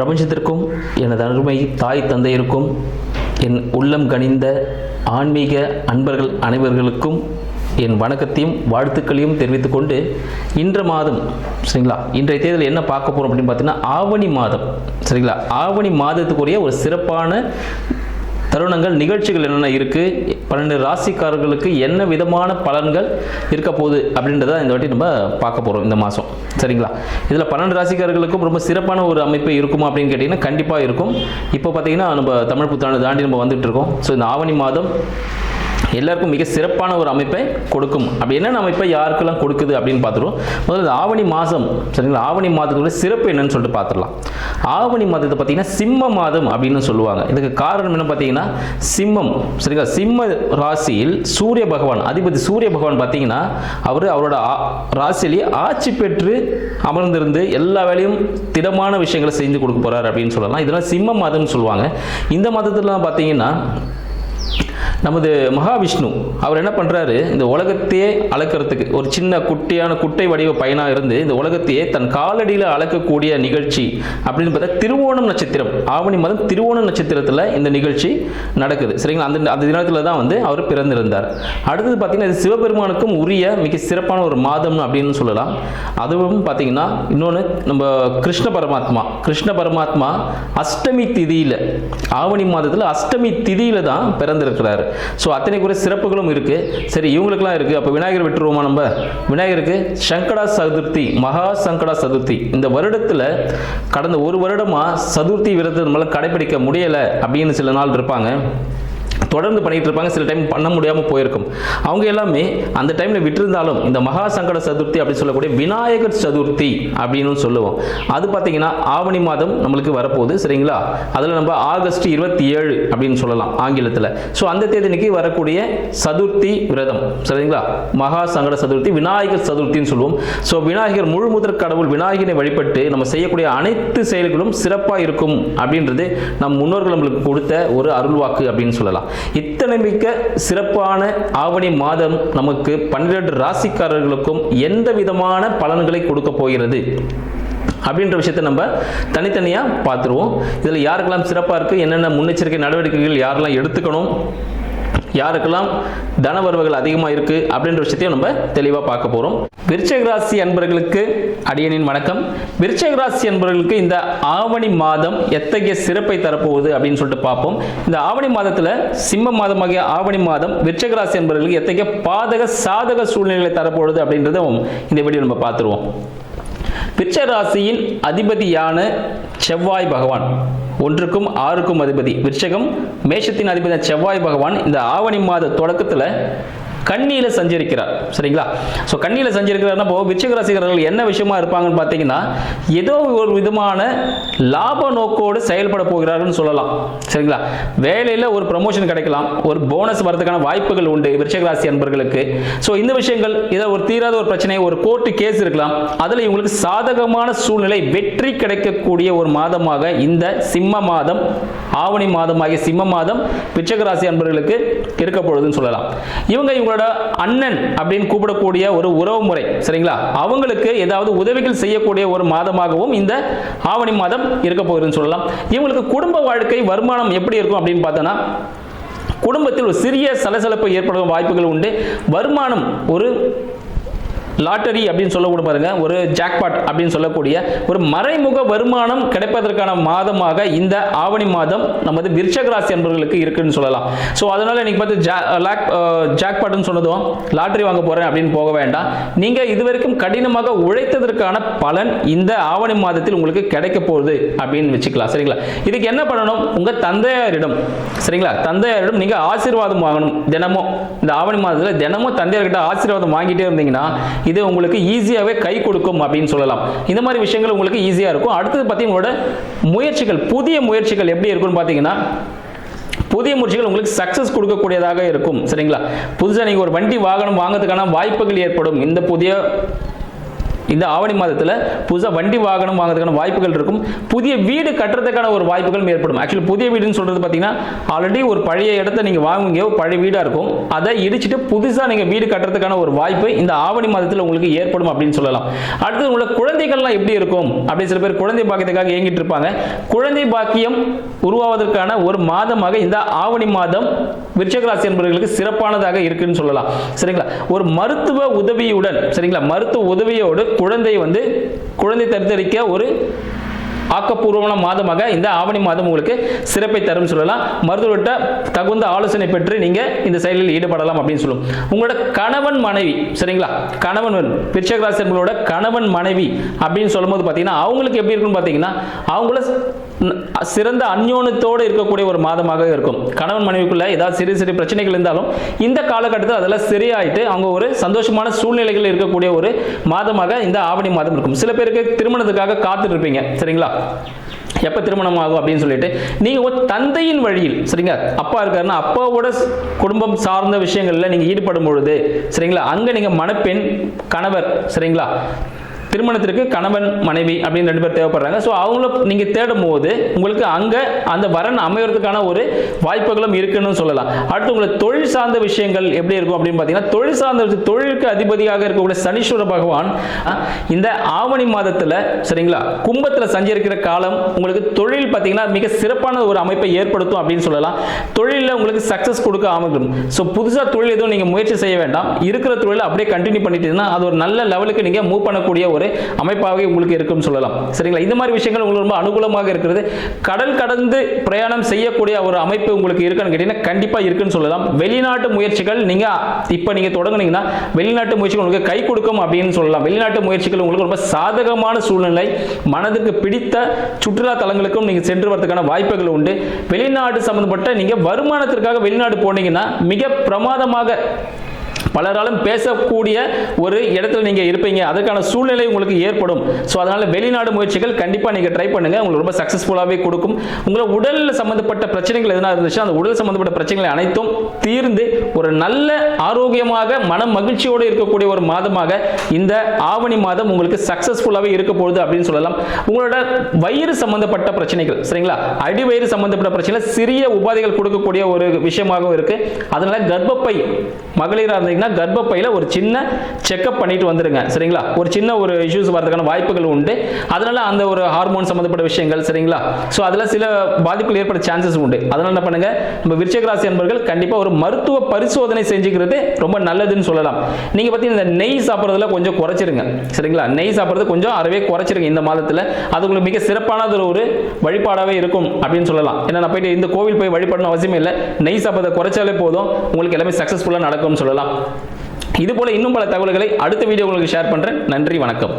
பிரபஞ்சத்திற்கும் எனது அருமை தாய் தந்தையருக்கும் என் உள்ளம் கனிந்த ஆன்மீக அன்பர்கள் அனைவர்களுக்கும் என் வணக்கத்தையும் வாழ்த்துக்களையும் தெரிவித்துக் கொண்டு இன்ற மாதம் சரிங்களா, இன்றைய தேதியில் என்ன பார்க்க போகிறோம் அப்படின்னு பார்த்தீங்கன்னா ஆவணி மாதம் சரிங்களா. ஆவணி மாதத்துக்குரிய ஒரு சிறப்பான தருணங்கள் நிகழ்ச்சிகள் என்னென்ன இருக்குது, 12 ராசிக்காரர்களுக்கு என்ன விதமான பலன்கள் இருக்க போகுது அப்படின்றத இந்த வாட்டி நம்ம பார்க்க போகிறோம் இந்த மாதம் சரிங்களா. இதில் 12 ராசிக்காரர்களுக்கும் ரொம்ப சிறப்பான ஒரு அமைப்பு இருக்குமா அப்படின்னு கேட்டிங்கன்னா கண்டிப்பாக இருக்கும். இப்போ பார்த்தீங்கன்னா நம்ம தமிழ் புத்தாண்டு தாண்டி நம்ம வந்துட்டு இருக்கோம். ஸோ இந்த ஆவணி மாதம் எல்லாருக்கும் மிக சிறப்பான ஒரு அமைப்பை கொடுக்கும். அப்படி என்னென்ன அமைப்பை யாருக்கெல்லாம் கொடுக்குது அப்படின்னு பார்த்துருவோம். முதல்ல ஆவணி மாதம் சரிங்களா, ஆவணி மாதத்தோட சிறப்பு என்னன்னு சொல்லிட்டு பார்த்துடலாம். ஆவணி மாதத்தை பார்த்தீங்கன்னா சிம்ம மாதம் அப்படின்னு சொல்லுவாங்க. இதுக்கு காரணம் என்ன பார்த்தீங்கன்னா சிம்மம் சரிங்களா, சிம்ம ராசியில் சூரிய பகவான் அதிபதி சூரிய பகவான் பார்த்தீங்கன்னா அவரோட ராசியிலேயே ஆட்சி பெற்று அமர்ந்திருந்து எல்லா வேலையும் திடமான விஷயங்களை செஞ்சு கொடுக்க போறாரு அப்படின்னு சொல்லலாம். இதெல்லாம் சிம்ம மாதம்னு சொல்லுவாங்க. இந்த மாதத்துலாம் பார்த்தீங்கன்னா நமது மகாவிஷ்ணு அவர் என்ன பண்ணுறாரு, இந்த உலகத்தையே அளக்கிறதுக்கு ஒரு சின்ன குட்டை வடிவ பையனாக இருந்து இந்த உலகத்தையே தன் காலடியில் அளக்கக்கூடிய நிகழ்ச்சி அப்படின்னு பார்த்தா திருவோணம் நட்சத்திரம், ஆவணி மாதம் திருவோணம் நட்சத்திரத்தில் இந்த நிகழ்ச்சி நடக்குது சரிங்களா. அந்த தினத்தில் தான் அவர் பிறந்திருந்தார். அடுத்தது பார்த்தீங்கன்னா இது சிவபெருமானுக்கும் உரிய மிக சிறப்பான ஒரு மாதம் அப்படின்னு சொல்லலாம். அதுவும் பார்த்தீங்கன்னா இன்னொன்று நம்ம கிருஷ்ண பரமாத்மா அஷ்டமி திதியில் ஆவணி மாதத்தில் அஷ்டமி திதியில் தான் பிறந்திருக்கிறார். ஸோ அத்தனை குறை சிறப்புகளும் இருக்கு. சரி இவங்களுக்குலாம் இருக்கு. அப்போ விநாயகர் விட்டுருவோமா? நம்ம விநாயகருக்கு சங்கடா சதுர்த்தி, மகா சங்கடா சதுர்த்தி இந்த வருடத்தில் கடந்த ஒரு வருடமா சதுர்த்தி விரதத்தை நம்மளால கடைபிடிக்க முடியலை அப்படின்னு சில நாள் இருப்பாங்க, தொடர்ந்து பண்ணிட்டு இருப்பாங்க. சில டைம் பண்ண முடியாமல் போயிருக்கும். அவங்க எல்லாமே அந்த டைம்ல விட்டிருந்தாலும் இந்த மகா சங்கட சதுர்த்தி அப்படின்னு சொல்லக்கூடிய விநாயகர் சதுர்த்தி அப்படின்னு சொல்லுவோம். அது பார்த்தீங்கன்னா ஆவணி மாதம் நம்மளுக்கு வரப்போகுது சரிங்களா. அதில் நம்ம ஆகஸ்ட் 27 அப்படின்னு சொல்லலாம் ஆங்கிலத்தில். ஸோ அந்த தேதிக்கு வரக்கூடிய சதுர்த்தி விரதம் சரிங்களா, மகா சங்கட சதுர்த்தி விநாயகர் சதுர்த்தின்னு சொல்லுவோம். ஸோ விநாயகர் முழு முதற் கடவுள் விநாயகரை வழிபட்டு நம்ம செய்யக்கூடிய அனைத்து செயல்களும் சிறப்பாக இருக்கும் அப்படின்றது நம் முன்னோர்கள் நம்மளுக்கு கொடுத்த ஒரு அருள்வாக்கு அப்படின்னு சொல்லலாம். இத்தனை மிக்க சிறப்பான ஆவணி மாதம் நமக்கு 12 ராசிக்காரர்களுக்கும் எந்த விதமான பலன்களை கொடுக்க போகிறது அப்படின்ற விஷயத்தை நம்ம தனித்தனியாக பார்த்துருவோம். இதில் யாருக்கெல்லாம் சிறப்பாக இருக்குது, என்னென்ன முன்னெச்சரிக்கை நடவடிக்கைகள் யாரெல்லாம் எடுத்துக்கணும், யாருக்கெல்லாம் தன வரவுகள் அதிகமாக இருக்குது அப்படின்ற விஷயத்தையும் நம்ம தெளிவாக பார்க்க போகிறோம். விருச்சிக ராசி அன்பர்களுக்கு அடியனின் வணக்கம். விருச்சிக ராசி அன்பர்களுக்கு இந்த ஆவணி மாதம் எத்தகைய சிறப்பை தரப்போகுது அப்படின்னு சொல்லிட்டு பார்ப்போம். இந்த ஆவணி மாதத்தில் சிம்ம மாதமாகிய ஆவணி மாதம் விருச்சிக ராசி அன்பர்களுக்கு எத்தகைய பாதக சாதக சூழ்நிலைகளை தரப்போகுது அப்படின்றத இந்த வீடியோ நம்ம பார்த்துருவோம். விருச்சிக ராசியின் அதிபதியான செவ்வாய் பகவான் 1க்கும் 6க்கும் அதிபதி, விருச்சிகம் மேஷத்தின் அதிபதி செவ்வாய் பகவான் இந்த ஆவணி மாத தொடக்கத்தில் கன்னியில சஞ்சரிக்கிறார் சரிங்களா. ஸோ கன்னியில சஞ்சரிக்கிறார்னா இப்போ விருச்சிக ராசிக்காரர்கள் என்ன விஷயமா இருப்பாங்கன்னு பார்த்தீங்கன்னா ஏதோ ஒரு விதமான லாப நோக்கோடு செயல்பட போகிறார்கள்னு சொல்லலாம் சரிங்களா. வேலையில் ஒரு ப்ரமோஷன் கிடைக்கலாம், ஒரு போனஸ் வரதுக்கான வாய்ப்புகள் உண்டு விருச்சிக ராசி அன்பர்களுக்கு. ஸோ இந்த விஷயங்கள் ஏதோ ஒரு தீராத ஒரு பிரச்சனை, ஒரு கோர்ட்டு கேஸ் இருக்கலாம், அதில் இவங்களுக்கு சாதகமான சூழ்நிலை வெற்றி கிடைக்கக்கூடிய ஒரு மாதமாக இந்த சிம்ம மாதம் ஆவணி மாதமாகிய சிம்ம மாதம் விருச்சிக ராசி அன்பர்களுக்கு இருக்க போகுதுன்னு சொல்லலாம். இவங்களோட அண்ணன் அப்படின்னு கூப்பிடக்கூடிய ஒரு உறவு முறை சரிங்களா, அவங்களுக்கு ஏதாவது உதவிகள் செய்யக்கூடிய ஒரு மாதமாகவும் இந்த ஆவணி மாதம் இருக்க போகுதுன்னு சொல்லலாம். இவங்களுக்கு குடும்ப வாழ்க்கை வருமானம் எப்படி இருக்கும் அப்படின்னு பார்த்தோன்னா குடும்பத்தில் ஒரு சிறிய சலசலப்பு ஏற்படும் வாய்ப்புகள் உண்டு. வருமானம் ஒரு லாட்டரி அப்படின்னு சொல்லக்கூட பாருங்க, ஒரு ஜாக்பாட் அப்படின்னு சொல்லக்கூடிய ஒரு மறைமுக வருமானம் கிடைப்பதற்கான மாதமாக இந்த ஆவணி மாதம் நமது விருச்சிக ராசி அன்பர்களுக்கு இருக்குன்னு சொல்லலாம். ஸோ அதனால இன்னைக்கு பார்த்து ஜாக்பாட்னு சொன்னதும் லாட்டரி வாங்க போறேன் அப்படின்னு போக வேண்டாம். நீங்க இதுவரைக்கும் கடினமாக உழைத்ததற்கான பலன் இந்த ஆவணி மாதத்தில் உங்களுக்கு கிடைக்க போகுது அப்படின்னு வச்சுக்கலாம் சரிங்களா. இதுக்கு என்ன பண்ணணும், உங்க தந்தையாரிடம் சரிங்களா, தந்தையாரிடம் நீங்க ஆசீர்வாதம் வாங்கணும். தினமும் இந்த ஆவணி மாதத்தில் தினமும் தந்தையார்கிட்ட ஆசீர்வாதம் வாங்கிட்டே இருந்தீங்கன்னா இது உங்களுக்கு ஈஸியாகவே கை கொடுக்கும் அப்படின்னு சொல்லலாம். இந்த மாதிரி விஷயங்கள் உங்களுக்கு ஈஸியாக இருக்கும். அடுத்தது பார்த்தீங்களோட முயற்சிகள், புதிய முயற்சிகள் எப்படி இருக்கும்னு பார்த்தீங்கன்னா புதிய முயற்சிகள் உங்களுக்கு சக்சஸ் கொடுக்கக்கூடியதாக இருக்கும் சரிங்களா. புதுசாக நீங்கள் ஒரு வண்டி வாகனம் வாங்கிறதுக்கான வாய்ப்புகள் ஏற்படும் இந்த புதிய இந்த ஆவணி மாதத்தில் புதுசாக வண்டி வாகனம் வாங்குறதுக்கான வாய்ப்புகள் இருக்கும். புதிய வீடு கட்டுறதுக்கான ஒரு வாய்ப்புகள் ஏற்படும். ஆக்சுவலி புதிய வீடுன்னு சொல்றது பார்த்தீங்கன்னா ஆல்ரெடி ஒரு பழைய இடத்த நீங்கள் வாங்குவீங்க, பழைய வீடாக இருக்கும், அதை இடிச்சிட்டு புதுசாக நீங்கள் வீடு கட்டுறதுக்கான ஒரு வாய்ப்பு இந்த ஆவணி மாதத்தில் உங்களுக்கு ஏற்படும் அப்படின்னு சொல்லலாம். அடுத்து உங்களுக்கு குழந்தைகள்லாம் எப்படி இருக்கும் அப்படின்னு சில பேர் குழந்தை பாக்கியத்துக்காக இயங்கிட்டு இருப்பாங்க. குழந்தை பாக்கியம் உருவாவதற்கான ஒரு மாதமாக இந்த ஆவணி மாதம் விருச்சிக ராசி என்பவர்களுக்கு சிறப்பானதாக இருக்குன்னு சொல்லலாம். சரிங்களா? ஒரு மருத்துவ உதவியுடன், சரிங்களா, மருத்துவ உதவியோடு குழந்தை தத்தெடுக்க ஒரு ஆக்கப்பூர்வமான மாதமாக இந்த ஆவணி மாதம் உங்களுக்கு சிறப்பை தரும் சொல்லலாம். மருத்துவர்கிட்ட தகுந்த ஆலோசனை பெற்று நீங்க இந்த செயலில் ஈடுபடலாம் அப்படின்னு சொல்லும். உங்களோட கணவன் மனைவி, சரிங்களா, கணவன் விருச்சிக ராசி என்பவரோட கணவன் மனைவி அப்படின்னு சொல்லும்போது பார்த்தீங்கன்னா அவங்களுக்கு எப்படி இருக்குன்னு பார்த்தீங்கன்னா அவங்கள சிறந்த அந்யோன்யத்தோடு இருக்கக்கூடிய ஒரு மாதமாக இருக்கும். கணவன் மனைவிக்குள்ள ஏதாவது சிறு சிறு பிரச்சனைகள் இருந்தாலும் இந்த காலகட்டத்தில் அதெல்லாம் சரியாயிட்டு அவங்க ஒரு சந்தோஷமான சூழ்நிலைகள் இருக்கக்கூடிய ஒரு மாதமாக இந்த ஆவணி மாதம் இருக்கும். சில பேருக்கு திருமணத்துக்காக காத்துட்டு இருப்பீங்க, சரிங்களா, எப்ப திருமணம் ஆகும் அப்படின்னு சொல்லிட்டு நீங்க ஒரு தந்தையின் வழியில், சரிங்களா, அப்பா இருக்காருன்னா அப்பாவோட குடும்பம் சார்ந்த விஷயங்கள்ல நீங்க ஈடுபடும் பொழுது, சரிங்களா, அங்க நீங்க மணப்பெண் கணவர், சரிங்களா, திருமணத்திற்கு கணவன் மனைவி அப்படின்னு 2 பேர் தேவைப்படுறாங்க. ஸோ அவங்கள நீங்கள் தேடும் போது உங்களுக்கு அங்கே அந்த வரன் அமைவதற்கான ஒரு வாய்ப்புகளும் இருக்குன்னு சொல்லலாம். அடுத்து உங்களுக்கு தொழில் சார்ந்த விஷயங்கள் எப்படி இருக்கும் அப்படின்னு பார்த்தீங்கன்னா தொழில் சார்ந்த தொழிலுக்கு அதிபதியாக இருக்கக்கூடிய சனீஸ்வர பகவான் இந்த ஆவணி மாதத்தில், சரிங்களா, கும்பத்தில் சஞ்சரிக்கிற காலம் உங்களுக்கு தொழில் பார்த்தீங்கன்னா மிக சிறப்பான ஒரு அமைப்பை ஏற்படுத்தும் அப்படின்னு சொல்லலாம். தொழிலில் உங்களுக்கு சக்ஸஸ் கொடுக்க அமைக்கும். ஸோ புதுசாக தொழில் எதுவும் நீங்கள் முயற்சி செய்ய வேண்டாம். இருக்கிற தொழிலை அப்படியே கண்டினியூ பண்ணிட்டீங்கன்னா அது ஒரு நல்ல லெவலுக்கு நீங்கள் மூவ் பண்ணக்கூடிய ஒரு அமைப்பாக உங்களுக்கு இருக்கும் சொல்லலாம். சரிங்களா? இந்த மாதிரி விஷயங்கள் உங்களுக்கு ரொம்ப அனுகூலமாக இருக்கிறது. கடல் கடந்து பிரயாணம் செய்யக்கூடிய ஒரு அமைப்பு உங்களுக்கு இருக்குன்னு கேட்டீங்கன்னா கண்டிப்பா இருக்குன்னு சொல்லலாம். வெளிநாட்டு முயற்சிகள் நீங்க தொடங்குனீங்கன்னா வெளிநாட்டு முயற்சிகள் உங்களுக்கு கை கொடுக்கும் அப்படின்னு சொல்லலாம். வெளிநாட்டு முயற்சிகள் உங்களுக்கு ரொம்ப சாதகமான சூழ்நிலை, மனதுக்கு பிடித்த சுற்றுலா தலங்களுக்கும் நீங்க சென்று வரதுக்கான வாய்ப்புகள் உண்டு. வெளிநாடு சம்பந்தப்பட்ட நீங்க வருமானத்திற்காக வெளிநாடு போனீங்கன்னா மிக பிரமாதமாக பலராலும் பேசக்கூடிய ஒரு இடத்துல நீங்க இருப்பீங்க. அதற்கான சூழ்நிலை உங்களுக்கு ஏற்படும். ஸோ அதனால வெளிநாடு முயற்சிகள் கண்டிப்பா நீங்க ட்ரை பண்ணுங்க. உங்களுக்கு ரொம்ப சக்சஸ்ஃபுல்லாகவே கொடுக்கும். உங்களை உடல் சம்பந்தப்பட்ட பிரச்சனைகள் எதனா இருந்துச்சுன்னா அந்த உடல் சம்பந்தப்பட்ட பிரச்சனைகள் அனைத்தும் தீர்ந்து ஒரு நல்ல ஆரோக்கியமாக மன மகிழ்ச்சியோடு இருக்கக்கூடிய ஒரு மாதமாக இந்த ஆவணி மாதம் உங்களுக்கு சக்சஸ்ஃபுல்லாகவே இருக்க போகுது அப்படின்னு சொல்லலாம். உங்களோட வயிறு சம்பந்தப்பட்ட பிரச்சனைகள், சரிங்களா, அடி வயிறு சம்பந்தப்பட்ட பிரச்சனைகள் சிறிய உபாதைகள் கொடுக்கக்கூடிய ஒரு விஷயமாகவும் இருக்கு. அதனால கர்ப்பப்பை மகளிராக இருந்தீங்கன்னா கர்ப்பப்பையில ஒரு சின்ன செக்அப் பண்ணிட்டு வந்துருங்க. சரிங்களா? ஒரு சின்ன ஒரு இஷ்யூஸ் வரதுக்கான வாய்ப்புகள் உண்டு. அதனால அந்த ஒரு ஹார்மோன் சம்பந்தப்பட்ட விஷயங்கள், சரிங்களா, சோ அதுல சில பாதிப்புகள் ஏற்பட சான்சஸ் உண்டு. அதனால என்ன பண்ணுங்க, நம்ம விருச்சிக ராசி அன்பர்கள் கண்டிப்பா ஒரு மருத்துவ பரிசோதனை செஞ்சுக்கிறது ரொம்ப நல்லதுன்னு சொல்லலாம். நீங்க பார்த்தீங்கன்னா இந்த நெய் சாப்பிட்றதுல கொஞ்சம் குறைச்சிருங்க. சரிங்களா? நெய் சாப்பிட்றது கொஞ்சம் அறவே குறைச்சிருங்க இந்த மாதத்துல. அது உங்களுக்கு மிக சிறப்பானது ஒரு வழிபாடாவே இருக்கும் அப்படின்னு சொல்லலாம். ஏன்னா நான் போயிட்டு இந்த கோவில் போய் வழிபடணும் அவசியம் இல்லை. நெய் சாப்பிட்றதை குறைச்சாலே போதும், உங்களுக்கு எல்லாமே சக்சஸ்ஃபுல்லா நடக்கும்னு சொல்லலாம். இது போல இன்னும் பல தகவல்களை அடுத்த வீடியோ உங்களுக்கு ஷேர் பண்றேன். நன்றி, வணக்கம்.